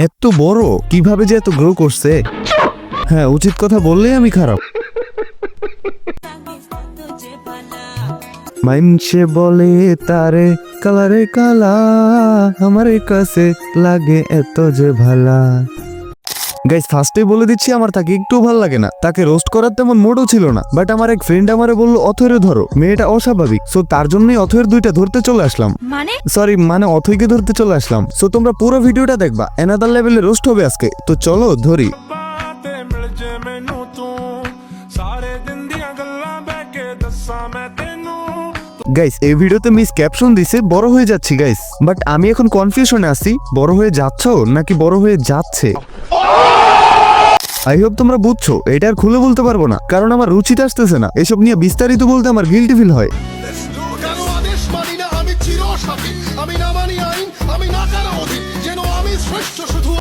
এত বড় কিভাবে যে এত গ্রো করছে। হ্যাঁ, উচিত কথা বললেই আমি খারাপ। মাইনসে বলে তারে কালারে কালা, আমার কাছে লাগে এত যে ভালা। গাইস ফার্স্টে বলে দিচ্ছি, আমার তাকে একটু ভালো লাগে না। তাকে রোস্ট করার তেমন মোডও ছিল না, বাট আমার এক ফ্রেন্ড আমারে বললো অথৈরে ধরো, মেয়েটা অস্বাভাবিক। সো তার জন্যই অথৈর দুইটা ধরতে চলে আসলাম, মানে অথৈকে ধরতে চলে আসলাম। সো তোমরা পুরো ভিডিওটা দেখবা, এনাদার লেভেলে রোস্ট হবে আজকে। তো চলো ধরি। গাইস এই ভিডিওতে মিস ক্যাপশন দিছে বড় হয়ে যাচ্ছি গাইস, বাট আমি এখন কনফিউশনে আছি, বড় হয়ে যাচ্ছ নাকি বড় হয়ে যাচ্ছে। আই হোপ তোমরা বুঝছো। এটা আর খুলে বলতে পারবো না, কারণ আমার রুচিতে আসতেছে না। এসব নিয়ে বিস্তারিত বলতে আমার গিল্টি ফিল হয়।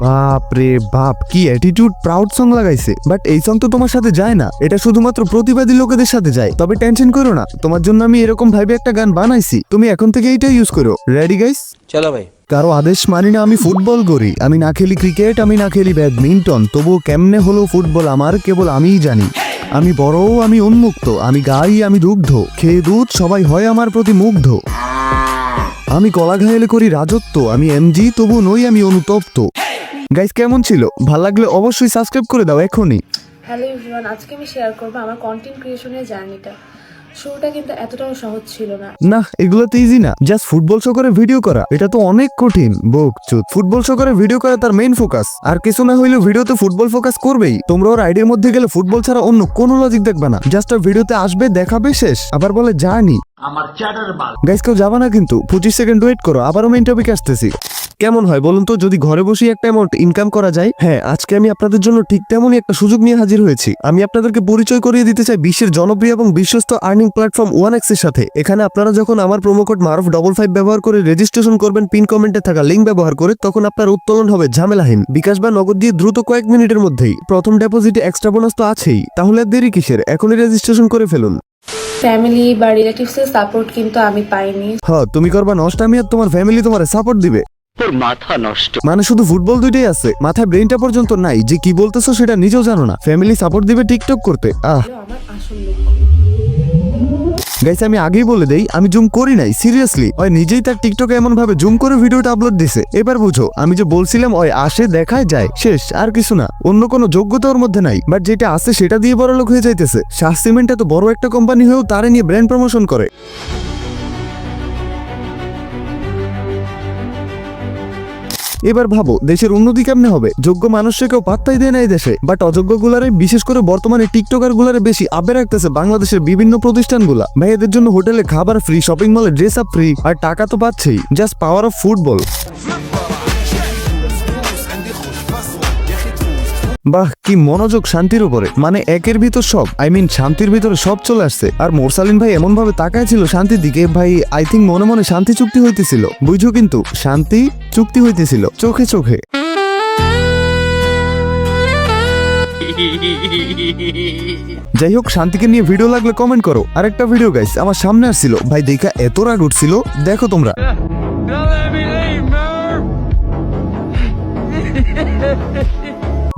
বাপ রে বাপ, কি অ্যাটিটিউড প্রাউড সং লাগাইছে। বাট এই সং তো তোমার সাথে যায় না, এটা শুধুমাত্র প্রতিবাদী লোকেদের সাথে যায়। তবে টেনশন করো না, তোমার জন্য আমি এরকম ভাবে একটা গান বানাইছি, তুমি এখন থেকে এইটা ইউজ করো। Ready guys? চলো ভাই। কারো আদেশ মানি না আমি ফুটবল করি, আমি না খেলি ক্রিকেট, আমি না খেলি ব্যাডমিন্টন, তবুও কেমনে হলো ফুটবল আমার কেবল আমিই জানি। আমি বড়, আমি উন্মুক্ত, আমি গাই, আমি দুগ্ধ, খেয়ে দুধ সবাই হয় আমার প্রতি মুগ্ধ। আমি কলা ঘায়েলে করি রাজত্ব, আমি এমজি তবু নই আমি অনুতপ্ত। গাইস কেমন ছিল? ভাল লাগলে অবশ্যই সাবস্ক্রাইব করে দাও এখনই। হ্যালো এভরিওয়ান, আজকে আমি শেয়ার করবো আমার কন্টেন্ট ক্রিয়েশনের জার্নিটা। শুরুটা কিন্তু এতটাও সহজ ছিল না। না, এগুলো তো ইজি না। জাস্ট ফুটবল শো করে ভিডিও করা, এটা তো অনেক কঠিন। বকচুদ, ফুটবল শো করে ভিডিও করা তার মেইন ফোকাস। আর কিছু না হইলেও ভিডিওতে ফুটবল ফোকাস করবেই। তোমরা ওর আইডির মধ্যে গেলে ফুটবল ছাড়া অন্য কোনো লজিক দেখবে না। জাস্ট আর ভিডিওতে আসবে, দেখাবে, শেষ। আবার বলে জার্নি। আমার চ্যাটার বাল। গাইস কেউ যাবা না কিন্তু, 25 সেকেন্ড ওয়েট করো, আবারও মেইন টপিকে আসতেছি। কেমন হয় বলুন তো যদি ঘরে বসে একটা অ্যামাউন্ট ইনকাম করা যায়? হ্যাঁ, আজকে আমি আপনাদের জন্য ঠিক তেমনই একটা সুযোগ নিয়ে হাজির হয়েছি। আমি আপনাদেরকে পরিচয় করিয়ে দিতে চাই বিশ্বের জনপ্রিয় এবং বিশ্বস্ত আর্নিং প্ল্যাটফর্ম 1x এর সাথে। এখানে আপনারা যখন আমার প্রোমো কোড মারুফ55 ব্যবহার করে রেজিস্ট্রেশন করবেন, পিন কমেন্টে থাকা লিঙ্ক ব্যবহার করে, তখন আপনার উত্তোলন হবে ঝামেলাহীন, বিকাশ বা নগদ দিয়ে দ্রুত কয়েক মিনিটের মধ্যেই। প্রথম ডিপোজিটে এক্সট্রা বোনাস তো আছেই, তাহলে আর দেরি কিসের? এখনই রেজিস্ট্রেশন করে ফেলুন। ফ্যামিলি বা রিলেটিভসের সাপোর্ট কিন্তু আমি পাইনি। হ্যাঁ, তুমি করবা নষ্ট, আমি আর তোমার ফ্যামিলি তোমার সাপোর্ট দিবে। তোর মাথা নষ্ট। মানে শুধু ফুটবল দুইটাই আছে, মাথায় ব্রেনটা পর্যন্ত নাই যে কি বলতেছো সেটা নিজেও জানো না। ফ্যামিলি সাপোর্ট দিবে টিকটক করতে। আমার আসল লক্ষ্য। গাইস আমি আগেই বলে দেই, আমি জুম করি নাই, সিরিয়াসলি। ওই নিজেই তার টিকটকে এমন ভাবে জুম করে ভিডিওটা আপলোড দিছে। এবার বুঝো, আমি যে বলছিলাম ওই আসে দেখায় যায়, শেষ, আর কিছু না। অন্য কোনো যোগ্যতা ওর মধ্যে নাই, বাট যেটা আছে সেটা দিয়ে বড় লোক হয়ে যাইতেছে। শাহ সিমেন্ট এত বড় একটা কোম্পানি হয়েও তারে নিয়ে ব্র্যান্ড প্রমোশন করে। এবার ভাবো দেশের উন্নতি কেমনে হবে? যোগ্য মানুষকে কেউ পাত্তাই দেয় না এই দেশে, বাট অযোগ্য গুলারে, বিশেষ করে বর্তমানে টিকটকার গুলারে বেশি আবে রাখতেছে বাংলাদেশের বিভিন্ন প্রতিষ্ঠানগুলা। ভাইয়াদের জন্য হোটেলে খাবার ফ্রি, শপিং মলে ড্রেস আপ ফ্রি, আর টাকা তো পাচ্ছেই। Just power of football. বাহ, কি মনোযোগ শান্তির উপরে। মানে একের ভিতর সব, আই মিন শান্তির ভিতরে সব চলে আসছে। আর মোরসালিন ভাই এমন ভাবে তাকায় ছিল শান্তির দিকে, ভাই আই থিঙ্ক মনে মনে শান্তি চুক্তি হইতেছিল। বুঝছো কিন্তু, শান্তি চুক্তি হইতেছিল চোখে চোখে। যাই হোক, শান্তিকে নিয়ে ভিডিও লাগলে কমেন্ট করো। আরেকটা ভিডিও গাইস আমার সামনে আসছিল, ভাই দেখা এত রাগ উঠছিল, দেখো তোমরা।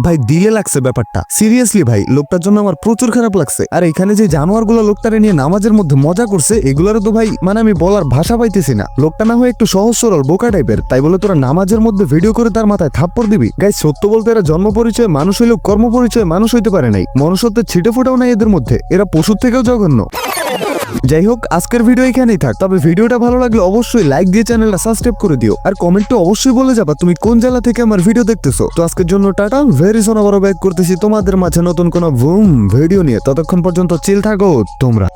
ভাই দিলে লাগছে ব্যাপারটা, সিরিয়াসলি ভাই লোকটার জন্য আমার প্রচুর খারাপ লাগছে। আর এখানে যে জানোয়ার গুলো লোকটারে নিয়ে নামাজের মধ্যে মজা করছে, এগুলারও তো ভাই মানে আমি বলার ভাষা পাইতেছি না। লোকটা না হয় একটু সহজ সরল বোকা টাইপের, তাই বলে তোরা নামাজের মধ্যে ভিডিও করে তার মাথায় থাপ্পড় দিবি? গাইস সত্য বলতে এরা জন্ম পরিচয় মানুষ হইলেও কর্ম পরিচয় মানুষ হইতে পারে নাই। মনুষ্যত্বের ছিটে ফোটাও নাই এদের মধ্যে, এরা পশুর থেকেও জঘন্য। যাই হোক, আজকের ভিডিও এখানেই থাক। তবে ভিডিওটা ভালো লাগলে অবশ্যই লাইক দিয়ে চ্যানেলটা সাবস্ক্রাইব করে দিও। আর কমেন্টে অবশ্যই বলে যাবা তুমি কোন জেলা থেকে আমার ভিডিও দেখতেছো। তো আজকের জন্য টাটা, ভেরি সোন, আবারও ব্যাক করতেছি তোমাদের মাঝে নতুন কোনো বুম ভিডিও নিয়ে। ততক্ষণ পর্যন্ত চিল থাকো তোমরা।